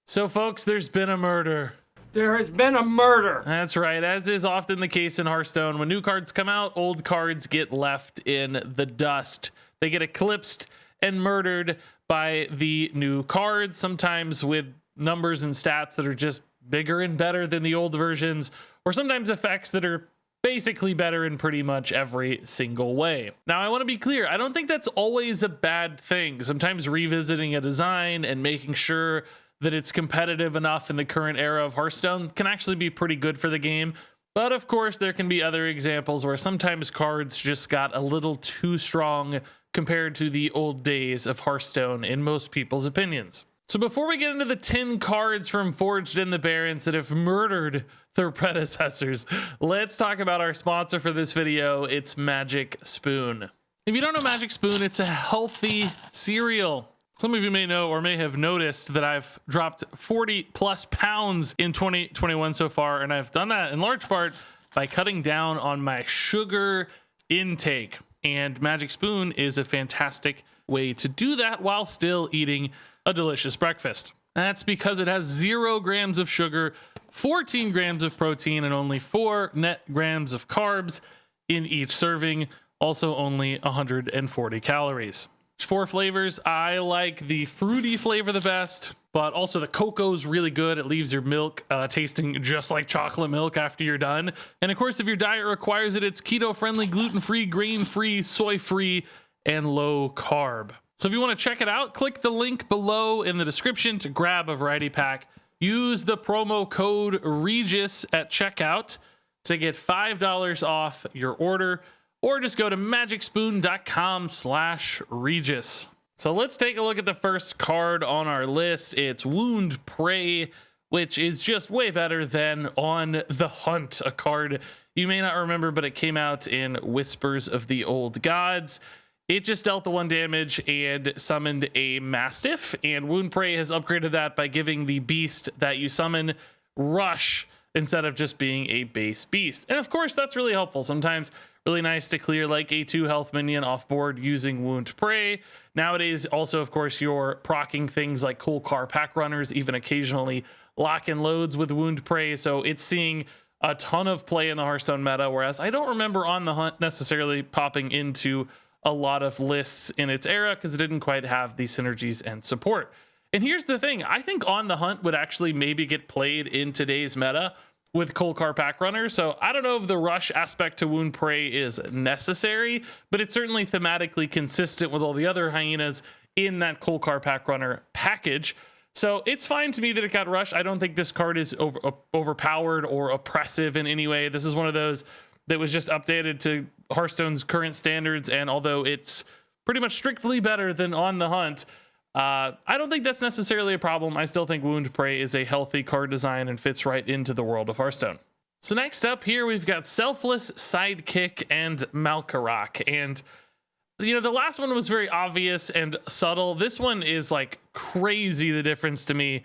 So folks, there's been a murder. There has been a murder. That's right. As is often the case in Hearthstone, when new cards come out, old cards get left in the dust. They get eclipsed and murdered by the new cards, sometimes with numbers and stats that are just bigger and better than the old versions, or sometimes effects that are basically better in pretty much every single way. Now, I want to be clear, I don't think that's always a bad thing. Sometimes revisiting a design and making sure that it's competitive enough in the current era of Hearthstone can actually be pretty good for the game. But of course, there can be other examples where sometimes cards just got a little too strong compared to the old days of Hearthstone in most people's opinions. So before we get into the 10 cards from Forged in the Barrens that have murdered their predecessors, let's talk about our sponsor for this video. It's Magic Spoon. If you don't know Magic Spoon, it's a healthy cereal. Some of you may know or may have noticed that I've dropped 40 plus pounds in 2021 so far, and I've done that in large part by cutting down on my sugar intake. And Magic Spoon is a fantastic way to do that while still eating a delicious breakfast. That's because it has 0 grams of sugar, 14 grams of protein, and only 4 net grams of carbs in each serving, also only 140 calories. 4 flavors. I like the fruity flavor the best, but also the cocoa's really good. It leaves your milk tasting just like chocolate milk after you're done. And of course, if your diet requires it, it's keto-friendly, gluten-free, grain-free, soy-free, and low carb. So if you want to check it out, click the link below in the description to grab a variety pack. Use the promo code Regis at checkout to get $5 off your order, or just go to magicspoon.com/Regis. So let's take a look at the first card on our list. It's Wound Prey, which is just way better than On the Hunt, a card you may not remember, but it came out in Whispers of the Old Gods. It just dealt the 1 damage and summoned a Mastiff, and Wound Prey has upgraded that by giving the beast that you summon Rush instead of just being a base beast. And of course, that's really helpful. Sometimes really nice to clear like a 2 health minion off board using Wound Prey. Nowadays, also, of course, you're proccing things like Cool Car Pack Runners, even occasionally lock and loads with Wound Prey. So it's seeing a ton of play in the Hearthstone meta, whereas I don't remember On the Hunt necessarily popping into a lot of lists in its era because it didn't quite have the synergies and support. And here's the thing, I think On the Hunt would actually maybe get played in today's meta with Cold Car Pack Runner. So I don't know if the rush aspect to Wound Prey is necessary, but it's certainly thematically consistent with all the other hyenas in that Cold Car Pack Runner package. So it's fine to me that it got rush. I don't think this card is overpowered or oppressive in any way. This is one of those that was just updated to Hearthstone's current standards, and although it's pretty much strictly better than On the Hunt, I don't think that's necessarily a problem. I still think Wound Prey is a healthy card design and fits right into the world of Hearthstone. So next up here, we've got Selfless Sidekick and Malkarok. And, you know, the last one was very obvious and subtle. This one is like crazy, the difference to me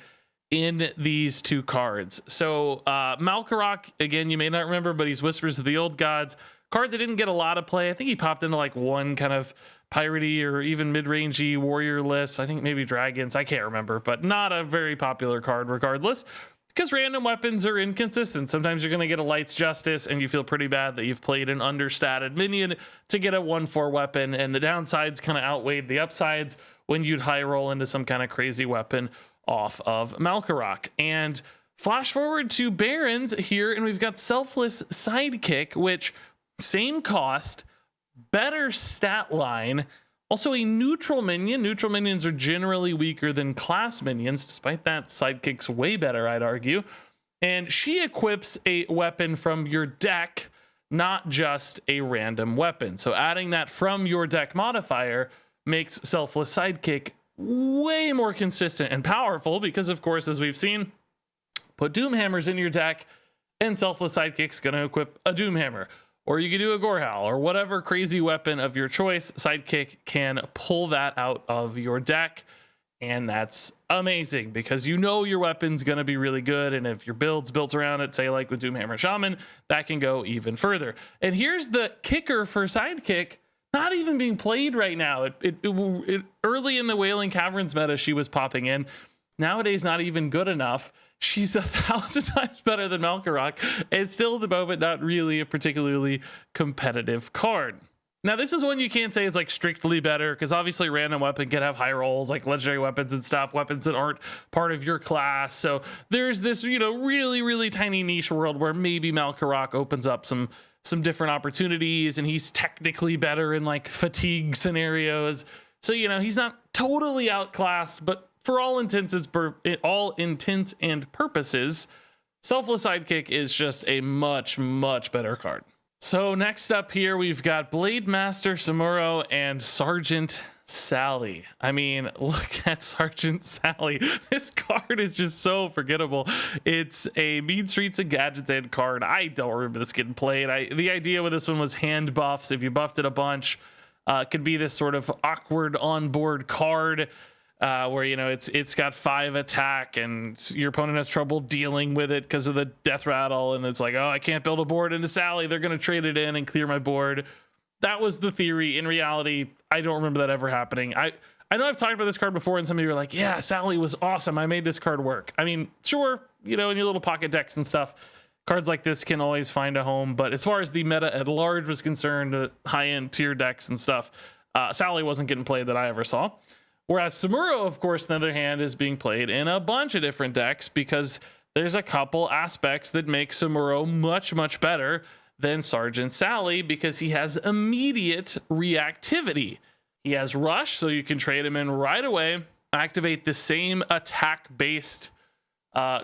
in these 2 cards. So Malkarok, again, you may not remember, but he's Whispers of the Old Gods. Card that didn't get a lot of play. I think he popped into like 1 kind of piratey or even mid-rangey warrior list. I think maybe dragons. I can't remember, but not a very popular card regardless, because random weapons are inconsistent. Sometimes you're going to get a Light's Justice and you feel pretty bad that you've played an understated minion to get a 1/4 weapon, and the downsides kind of outweighed the upsides when you'd high roll into some kind of crazy weapon off of Malkarok. And flash forward to Barrens here, and we've got Selfless Sidekick, which same cost, better stat line, also a neutral minion. Neutral minions are generally weaker than class minions. Despite that, Sidekick's way better, I'd argue. And she equips a weapon from your deck, not just a random weapon. So adding that from your deck modifier makes Selfless Sidekick way more consistent and powerful because, of course, as we've seen, put Doomhammers in your deck and Selfless Sidekick's going to equip a Doomhammer. Or you could do a Gorehowl or whatever crazy weapon of your choice. Sidekick can pull that out of your deck, and that's amazing because you know your weapon's going to be really good, and if your build's built around it, say like with Doomhammer Shaman, that can go even further. And here's the kicker for Sidekick, not even being played right now. It early in the Wailing Caverns meta, she was popping in, nowadays not even good enough. She's 1,000 times better than Malkorok, and still at the moment not really a particularly competitive card. Now, this is one you can't say is like strictly better, because obviously random weapon can have high rolls, like legendary weapons and stuff, weapons that aren't part of your class. So there's this, you know, really, really tiny niche world where maybe Malkorok opens up some different opportunities, and he's technically better in like fatigue scenarios. So, you know, he's not totally outclassed, but for all intents and purposes, Selfless Sidekick is just a much, much better card. So next up here, we've got Blade Master Samuro and Sergeant Sally. I mean, look at Sergeant Sally. This card is just so forgettable. It's a Mean Streets and Gadgets End card. I don't remember this getting played. The idea with this one was hand buffs. If you buffed it a bunch, it could be this sort of awkward onboard card where, you know, it's got 5 attack and your opponent has trouble dealing with it because of the death rattle, and it's like, oh, I can't build a board into Sally, they're going to trade it in and clear my board. That was the theory. In reality, I don't remember that ever happening. I know I've talked about this card before, and some of you were like, yeah, Sally was awesome, I made this card work. I mean, sure, you know, in your little pocket decks and stuff, cards like this can always find a home, but as far as the meta at large was concerned, high-end tier decks and stuff, Sally wasn't getting played that I ever saw. Whereas Samuro, of course, on the other hand, is being played in a bunch of different decks because there's a couple aspects that make Samuro much, much better than Sergeant Sally, because he has immediate reactivity. He has Rush, so you can trade him in right away, activate the same attack-based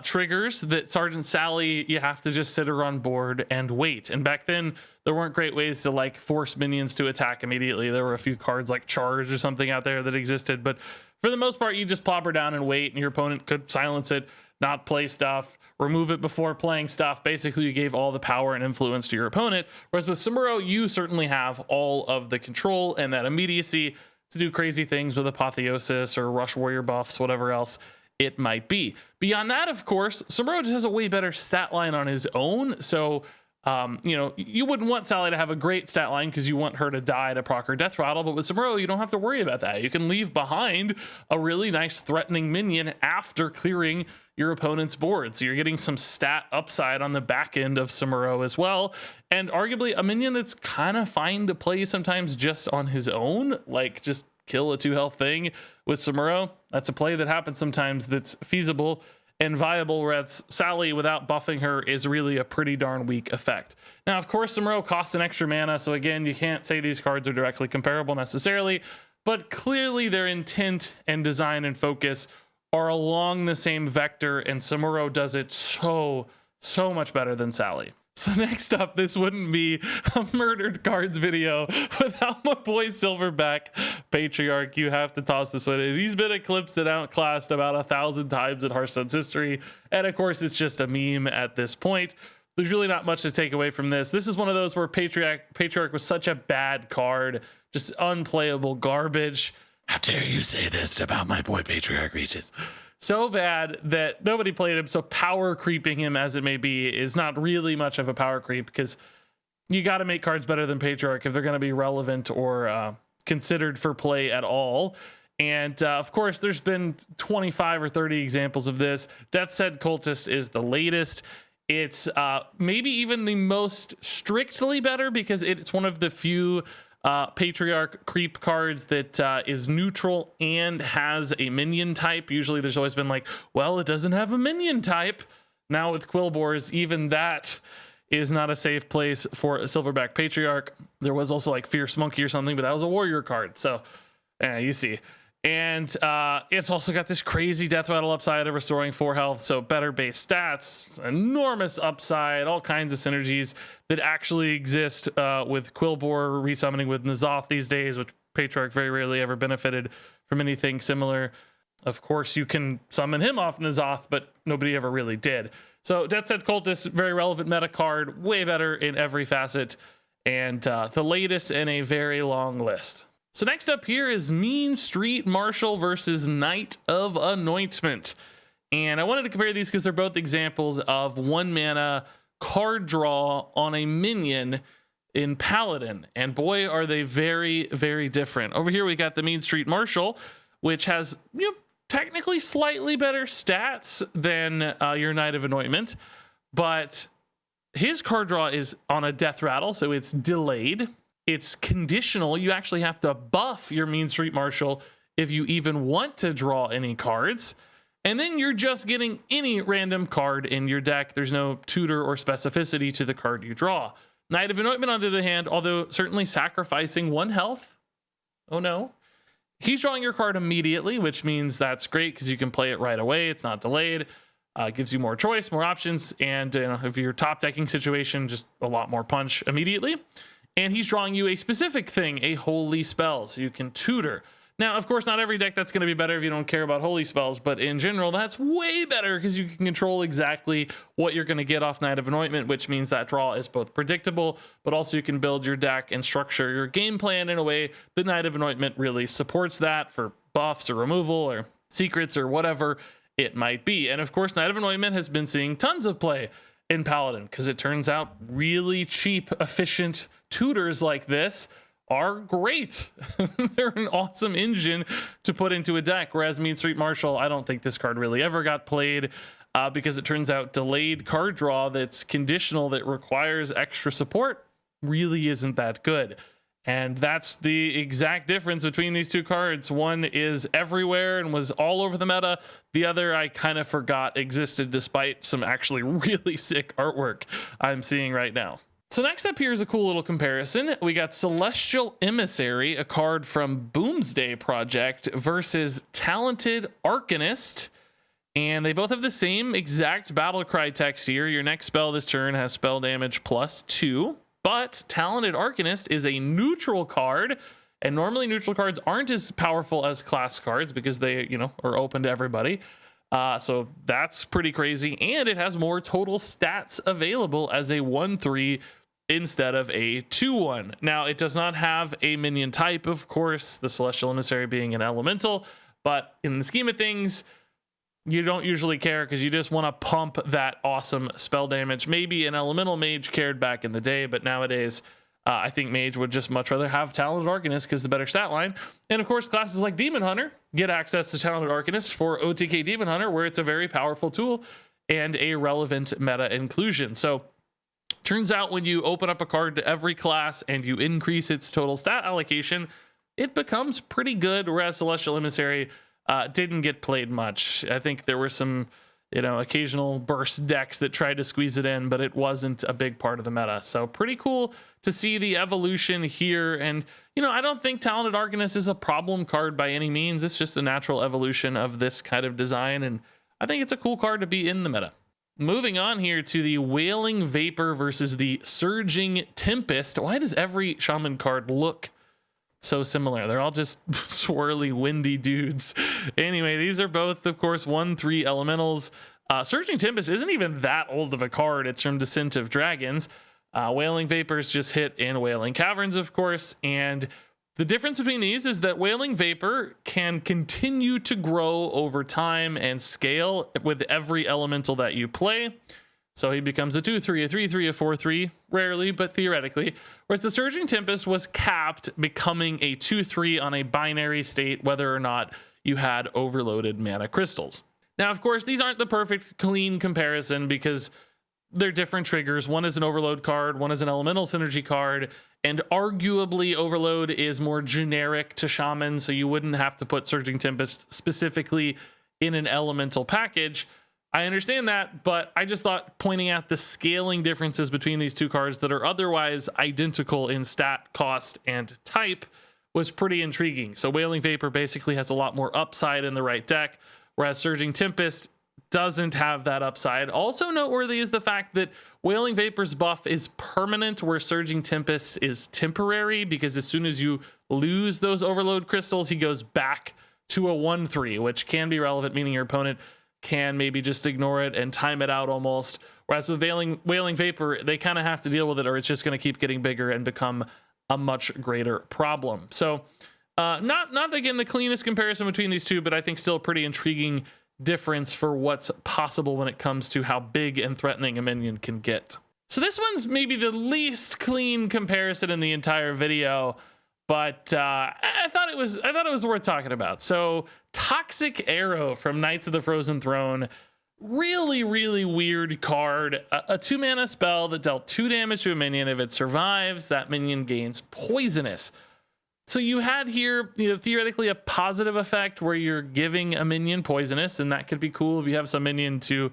triggers that Sergeant Sally, you have to just sit her on board and wait. And back then, there weren't great ways to like force minions to attack immediately. There were a few cards like Charge or something out there that existed, but for the most part, you just plop her down and wait, and your opponent could silence it, not play stuff, remove it before playing stuff. Basically, you gave all the power and influence to your opponent. Whereas with Samuro, you certainly have all of the control and that immediacy to do crazy things with Apotheosis or Rush Warrior buffs, whatever else it might be. Beyond that, of course, Samuro just has a way better stat line on his own. So, you know, you wouldn't want Sally to have a great stat line because you want her to die to proc her death rattle, but with Samuro, you don't have to worry about that. You can leave behind a really nice threatening minion after clearing your opponent's board. So you're getting some stat upside on the back end of Samuro as well. And arguably a minion that's kind of fine to play sometimes just on his own, like just kill a 2 health thing with Samuro. That's a play that happens sometimes that's feasible and viable, whereas Sally, without buffing her, is really a pretty darn weak effect. Now, of course, Samuro costs an extra mana, so again, you can't say these cards are directly comparable necessarily, but clearly their intent and design and focus are along the same vector, and Samuro does it so much better than Sally. So next up, this wouldn't be a murdered cards video without my boy Silverback Patriarch. You have to toss this one in. He's been eclipsed and outclassed about 1,000 times in Hearthstone's history. And of course, it's just a meme at this point. There's really not much to take away from this. This is one of those where Patriarch was such a bad card, just unplayable garbage. How dare you say this about my boy Patriarch Reaches? So bad that nobody played him, so power creeping him as it may be is not really much of a power creep, because you got to make cards better than Patriarch if they're going to be relevant or considered for play at all. And of course, there's been 25 or 30 examples of this. That said, Cultist is the latest. It's maybe even the most strictly better because it's one of the few Patriarch creep cards that is neutral and has a minion type. Usually there's always been like, well, it doesn't have a minion type. Now with Quillbores, even that is not a safe place for a Silverback Patriarch. There was also like Fierce Monkey or something, but that was a warrior card. So yeah, you see. And it's also got this crazy death rattle upside of restoring 4 health, so better base stats, enormous upside, all kinds of synergies that actually exist with Quillbore resummoning with N'Zoth these days, which Patriarch very rarely ever benefited from anything similar. Of course, you can summon him off N'Zoth, but nobody ever really did. So Death Set Cultist, very relevant meta card, way better in every facet, and the latest in a very long list. So next up here is Mean Street Marshal versus Knight of Anointment. And I wanted to compare these because they're both examples of 1 mana card draw on a minion in Paladin. And boy, are they very, very different. Over here, we got the Mean Street Marshal, which has, you know, technically slightly better stats than your Knight of Anointment, but his card draw is on a death rattle, so it's delayed. It's conditional. You actually have to buff your Mean Street Marshal if you even want to draw any cards. And then you're just getting any random card in your deck. There's no tutor or specificity to the card you draw. Knight of Anointment, on the other hand, although certainly sacrificing 1 health, oh no, he's drawing your card immediately, which means that's great because you can play it right away. It's not delayed. Gives you more choice, more options, and if you're top decking situation, just a lot more punch immediately. And he's drawing you a specific thing, a holy spell, so you can tutor. Now, of course, not every deck that's going to be better if you don't care about holy spells, but in general, that's way better because you can control exactly what you're going to get off Knight of Anointment, which means that draw is both predictable, but also you can build your deck and structure your game plan in a way the Knight of Anointment really supports that for buffs or removal or secrets or whatever it might be. And of course, Knight of Anointment has been seeing tons of play in Paladin because it turns out really cheap, efficient tutors like this are great. They're an awesome engine to put into a deck, whereas Mean Street Marshal, I don't think this card really ever got played because it turns out delayed card draw that's conditional that requires extra support really isn't that good. And that's the exact difference between these two cards. One is everywhere and was all over the meta. The other I kind of forgot existed despite some actually really sick artwork I'm seeing right now. So next up here is a cool little comparison. We got Celestial Emissary, a card from Boomsday Project, versus Talented Arcanist. And they both have the same exact battle cry text here. Your next spell this turn has spell damage +2. But Talented Arcanist is a neutral card. And normally neutral cards aren't as powerful as class cards because they, are open to everybody. So that's pretty crazy. And it has more total stats available as a 1/3 instead of a 2/1. Now, it does not have a minion type, of course, the Celestial Emissary being an elemental, but in the scheme of things, you don't usually care because you just want to pump that awesome spell damage. Maybe an elemental mage cared back in the day, but nowadays, I think mage would just much rather have Talented Arcanist because the better stat line. And of course, classes like Demon Hunter get access to Talented Arcanist for OTK Demon Hunter, where it's a very powerful tool and a relevant meta inclusion. So turns out when you open up a card to every class and you increase its total stat allocation, it becomes pretty good, whereas Celestial Emissary didn't get played much. I think there were some occasional burst decks that tried to squeeze it in, but it wasn't a big part of the meta. So pretty cool to see the evolution here. And, I don't think Talented Arcanist is a problem card by any means. It's just a natural evolution of this kind of design. And I think it's a cool card to be in the meta. Moving on here to the Wailing Vapor versus the Surging Tempest. Why does every shaman card look so similar? They're all just swirly, windy dudes. Anyway, these are both, of course, 1/3 elementals. Surging Tempest isn't even that old of a card. It's from Descent of Dragons. Wailing Vapors just hit in Wailing Caverns, of course. And the difference between these is that Wailing Vapor can continue to grow over time and scale with every elemental that you play. So he becomes a 2/3, a 3/3, a 4/3, rarely, but theoretically. Whereas the Surging Tempest was capped, becoming a 2/3 on a binary state, whether or not you had overloaded mana crystals. Now, of course, these aren't the perfect clean comparison because they're different triggers. One is an overload card, one is an elemental synergy card, and arguably overload is more generic to shaman, so you wouldn't have to put Surging Tempest specifically in an elemental package. I understand that, but I just thought pointing out the scaling differences between these two cards that are otherwise identical in stat, cost, and type was pretty intriguing. So Wailing Vapor basically has a lot more upside in the right deck, whereas Surging Tempest doesn't have that upside. Also noteworthy is the fact that Wailing Vapor's buff is permanent, where Surging Tempest is temporary, because as soon as you lose those overload crystals, he goes back to a 1/3, which can be relevant, meaning your opponent can maybe just ignore it and time it out almost. Whereas with Wailing Vapor, they kind of have to deal with it, or it's just going to keep getting bigger and become a much greater problem. So not again the cleanest comparison between these two, but I think still a pretty intriguing difference for what's possible when it comes to how big and threatening a minion can get. So this one's maybe the least clean comparison in the entire video, but I thought it was worth talking about. So Toxic Arrow from Knights of the Frozen Throne. Really, really weird card. A 2-mana spell that dealt 2 damage to a minion. If it survives, that minion gains poisonous. So you had here, theoretically a positive effect where you're giving a minion poisonous, and that could be cool if you have some minion to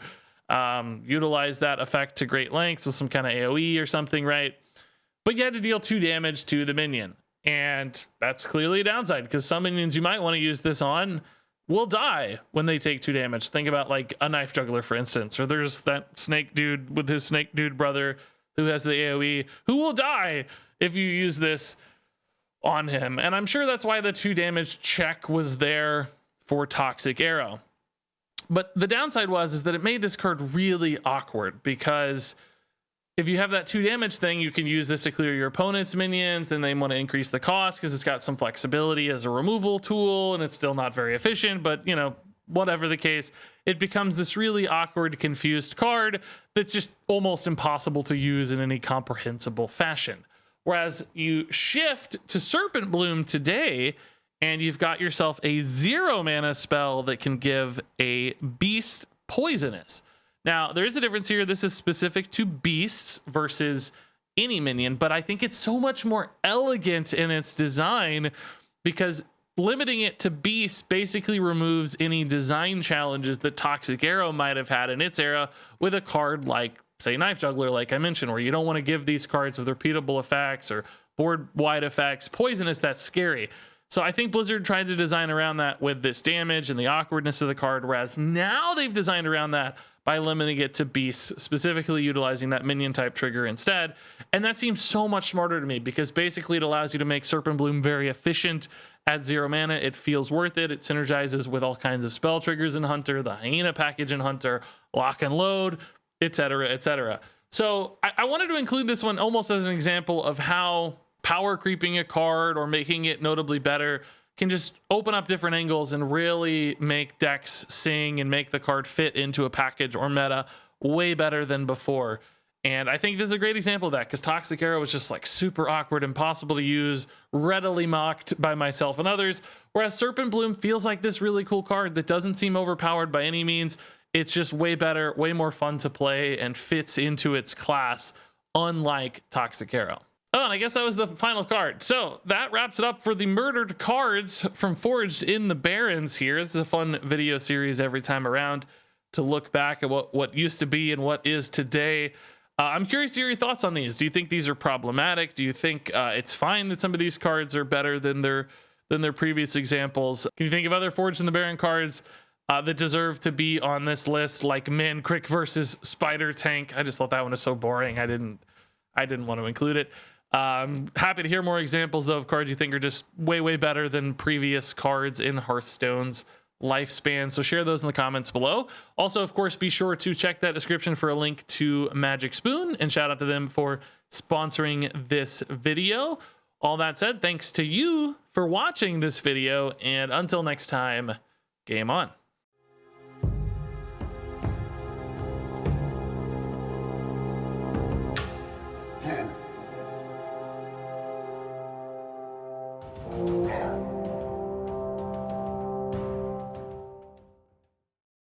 utilize that effect to great lengths with some kind of AoE or something, right? But you had to deal 2 damage to the minion. And that's clearly a downside, because some minions you might want to use this on will die when they take 2 damage. Think about like a Knife Juggler, for instance, or there's that snake dude with his snake dude brother who has the AoE, who will die if you use this on him. And I'm sure that's why the 2 damage check was there for Toxic Arrow. But the downside is that it made this card really awkward, because if you have that 2 damage thing, you can use this to clear your opponent's minions, and they want to increase the cost because it's got some flexibility as a removal tool, and it's still not very efficient. But, whatever the case, it becomes this really awkward, confused card that's just almost impossible to use in any comprehensible fashion. Whereas you shift to Serpent Bloom today, and you've got yourself a 0-mana spell that can give a beast poisonous. Now, there is a difference here. This is specific to beasts versus any minion, but I think it's so much more elegant in its design, because limiting it to beasts basically removes any design challenges that Toxic Arrow might have had in its era with a card like, say, Knife Juggler, like I mentioned, where you don't want to give these cards with repeatable effects or board-wide effects poisonous. That's scary. So I think Blizzard tried to design around that with this damage and the awkwardness of the card, whereas now they've designed around that by limiting it to beasts, specifically utilizing that minion type trigger instead. And that seems so much smarter to me, because basically it allows you to make Serpent Bloom very efficient at 0 mana. It feels worth it. It synergizes with all kinds of spell triggers in Hunter, the Hyena package in Hunter, Lock and Load, etc., etc. So I wanted to include this one almost as an example of how power creeping a card or making it notably better can just open up different angles and really make decks sing and make the card fit into a package or meta way better than before. And I think this is a great example of that, because Toxic Arrow was just like super awkward, impossible to use, readily mocked by myself and others. Whereas Serpent Bloom feels like this really cool card that doesn't seem overpowered by any means. It's just way better, way more fun to play, and fits into its class, unlike Toxic Arrow. Oh, and I guess that was the final card. So that wraps it up for the murdered cards from Forged in the Barrens here. This is a fun video series every time around to look back at what used to be and what is today. I'm curious to hear your thoughts on these. Do you think these are problematic? Do you think it's fine that some of these cards are better than their previous examples? Can you think of other Forged in the Barren cards that deserve to be on this list, like Man Crick versus Spider Tank? I just thought that one was so boring. I didn't want to include it. Happy to hear more examples, though, of cards you think are just way better than previous cards in Hearthstone's lifespan. So share those in the comments below. Also, of course, be sure to check that description for a link to Magic Spoon, and shout out to them for sponsoring this video. All that said, thanks to you for watching this video, and until next time, game on.